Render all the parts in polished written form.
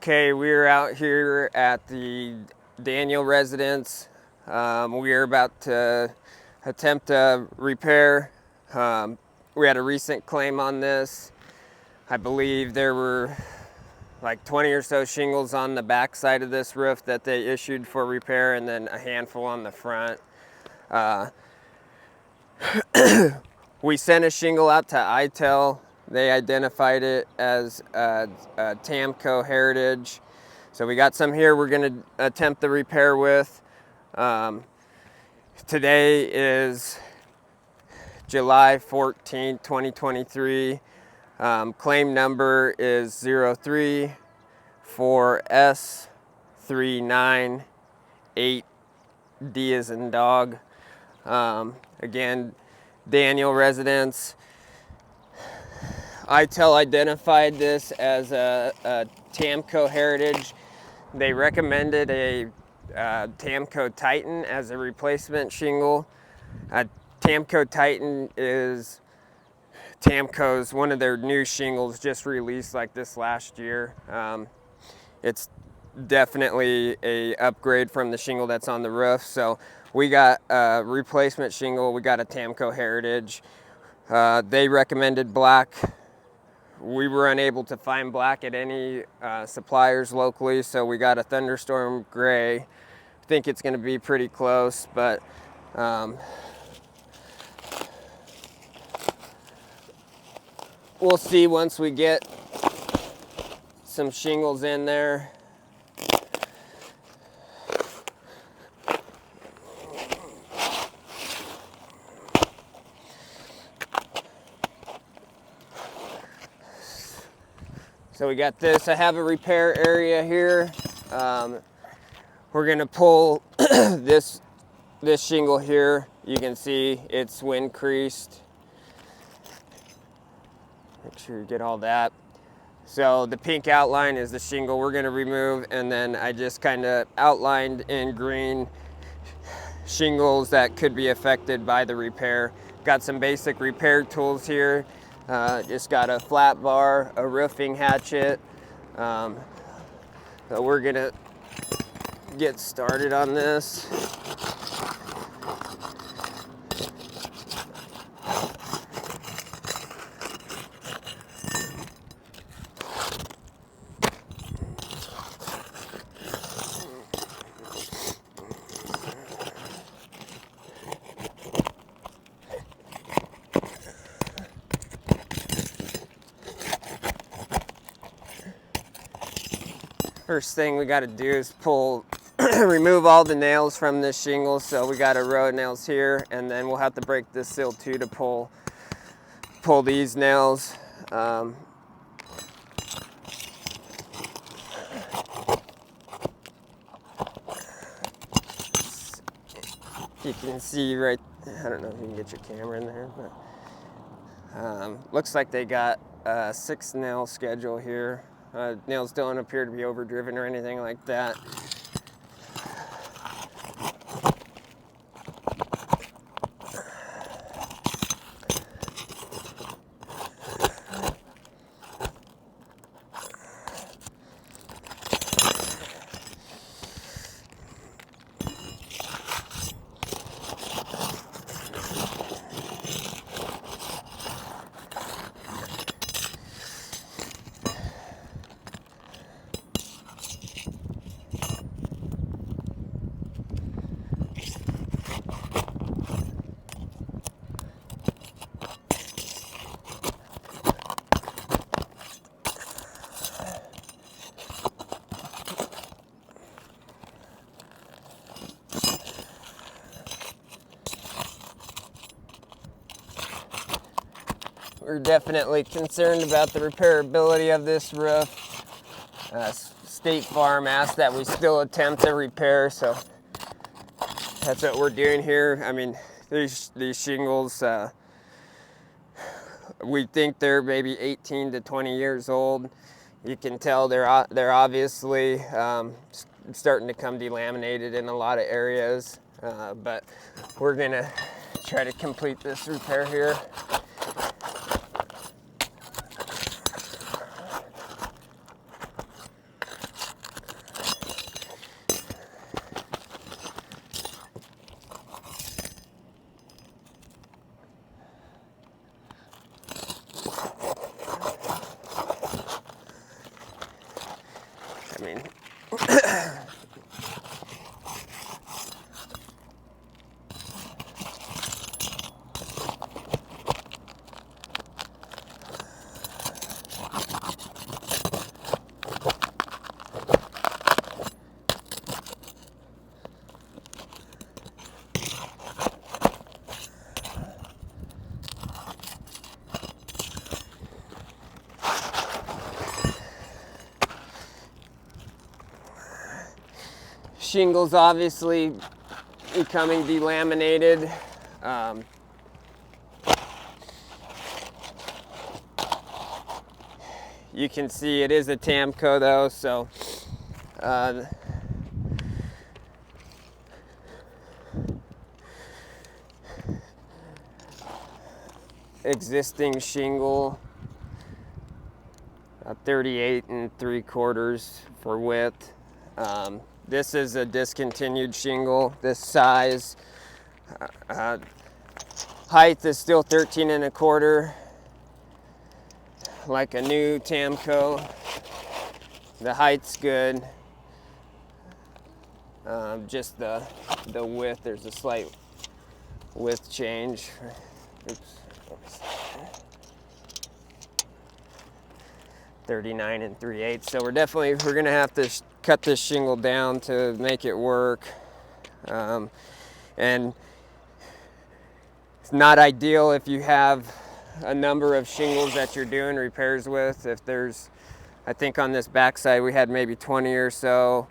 Okay, we're out here at the Daniel residence. We are about to attempt a repair. We had a recent claim on this. I believe there were like 20 or so shingles on the back side of this roof that they issued for repair, and then a handful on the front. We sent a shingle out to ITEL. They identified it as a Tamko Heritage. So we got some here we're going to attempt the repair with. Today is July 14th, 2023. Claim number is 034S398D as in dog. Again, Daniel residence. ITEL identified this as a Tamko Heritage. They recommended a Tamko Titan as a replacement shingle. Tamko Titan is Tamko's one of their new shingles just released like this last year. It's definitely a upgrade from the shingle that's on the roof. So we got a replacement shingle. We got a Tamko Heritage. They recommended black. We were unable to find black at any suppliers locally, so we got a thunderstorm gray. I think it's going to be pretty close, but we'll see once we get some shingles in there. So we got this. I have a repair area here. We're gonna pull this shingle here. You can see it's wind creased. Make sure you get all that. So the pink outline is the shingle we're gonna remove, and then I just kind of outlined in green shingles that could be affected by the repair. Got some basic repair tools here. Just got a flat bar, a roofing hatchet. So we're gonna get started on this. First thing we got to do is remove all the nails from this shingle. So we got a row of nails here, and then we'll have to break this seal too to pull these nails. You can see right, I don't know if you can get your camera in there, but looks like they got a 6 nail schedule here. Nails don't appear to be overdriven or anything like that. We're definitely concerned about the repairability of this roof. State Farm asked that we still attempt to repair, so that's what we're doing here. I mean, these shingles, we think they're maybe 18 to 20 years old. You can tell they're obviously starting to come delaminated in a lot of areas, but we're gonna try to complete this repair here. shingles obviously becoming delaminated. You can see it is a Tamko though, so existing shingle, 38 3/4 for width. This is a discontinued shingle, this size. Height is still 13 1/4, like a new Tamko. The height's good. Just the width, there's a slight width change. Oops. 39 3/8. So we're gonna have to cut this shingle down to make it work. And it's not ideal if you have a number of shingles that you're doing repairs with. If there's, I think on this backside we had maybe 20 or so.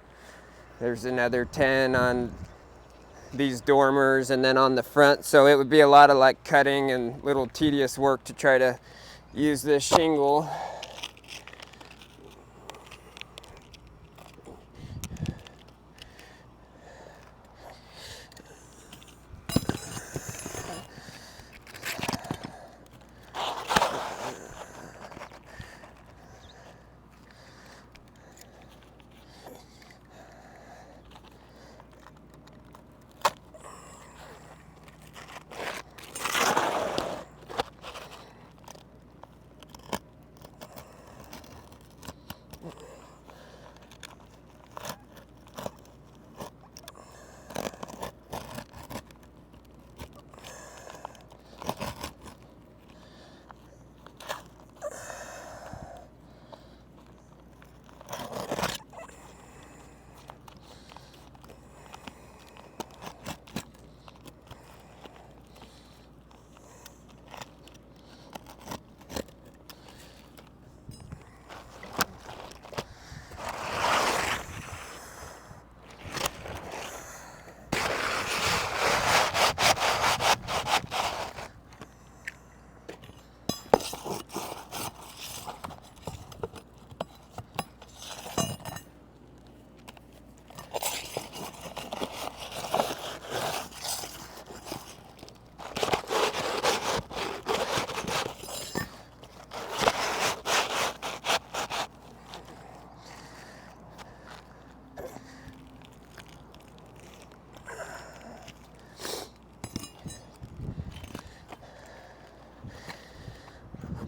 There's another 10 on these dormers, and then on the front. So it would be a lot of like cutting and little tedious work to try to use this shingle.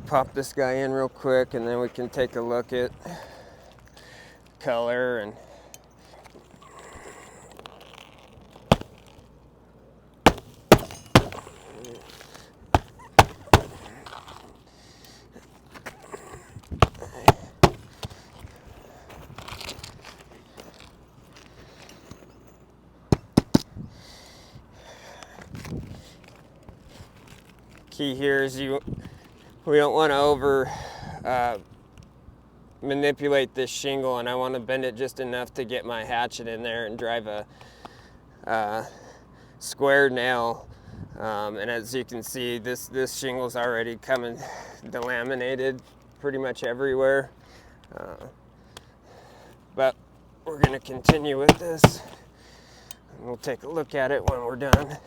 Pop this guy in real quick, and then we can take a look at color and key here is we don't want to over manipulate this shingle, and I want to bend it just enough to get my hatchet in there and drive a square nail. And as you can see, this shingle's already coming delaminated pretty much everywhere. But we're going to continue with this. We'll take a look at it when we're done.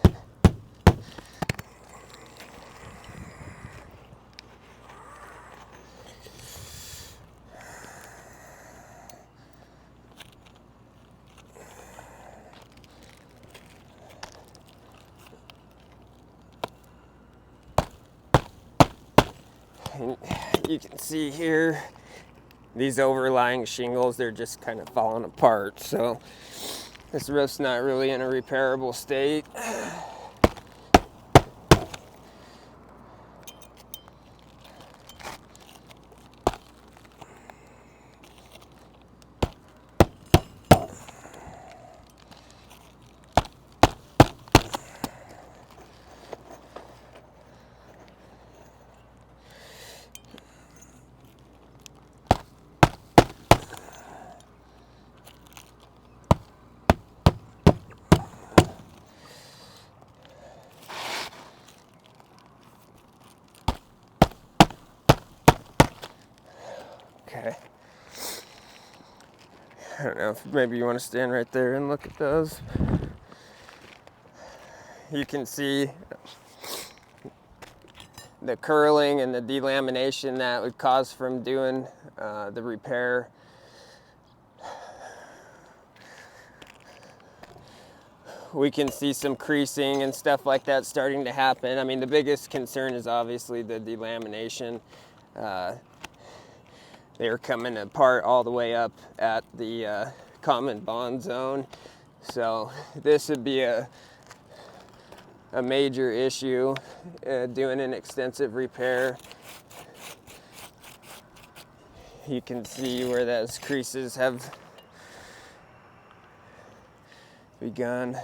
And you can see here, these overlying shingles, they're just kind of falling apart. So this roof's not really in a repairable state. I don't know if maybe you want to stand right there and look at those. You can see the curling and the delamination that would cause from doing the repair. We can see some creasing and stuff like that starting to happen. I mean, the biggest concern is obviously the delamination. They're coming apart all the way up at the common bond zone. So this would be a major issue, doing an extensive repair. You can see where those creases have begun.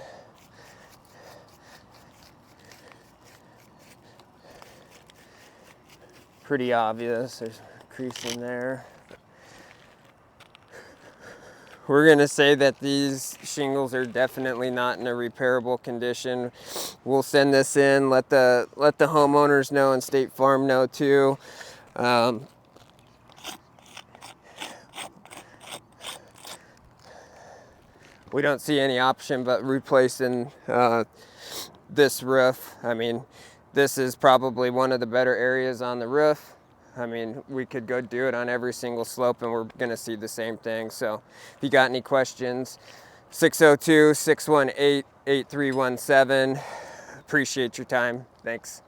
Pretty obvious, there's a crease in there. We're gonna say that these shingles are definitely not in a repairable condition. We'll send this in, let the homeowners know and State Farm know too. We don't see any option but replacing this roof. I mean, this is probably one of the better areas on the roof. I mean, we could go do it on every single slope and we're gonna see the same thing. So if you got any questions, 602-618-8317. Appreciate your time. Thanks.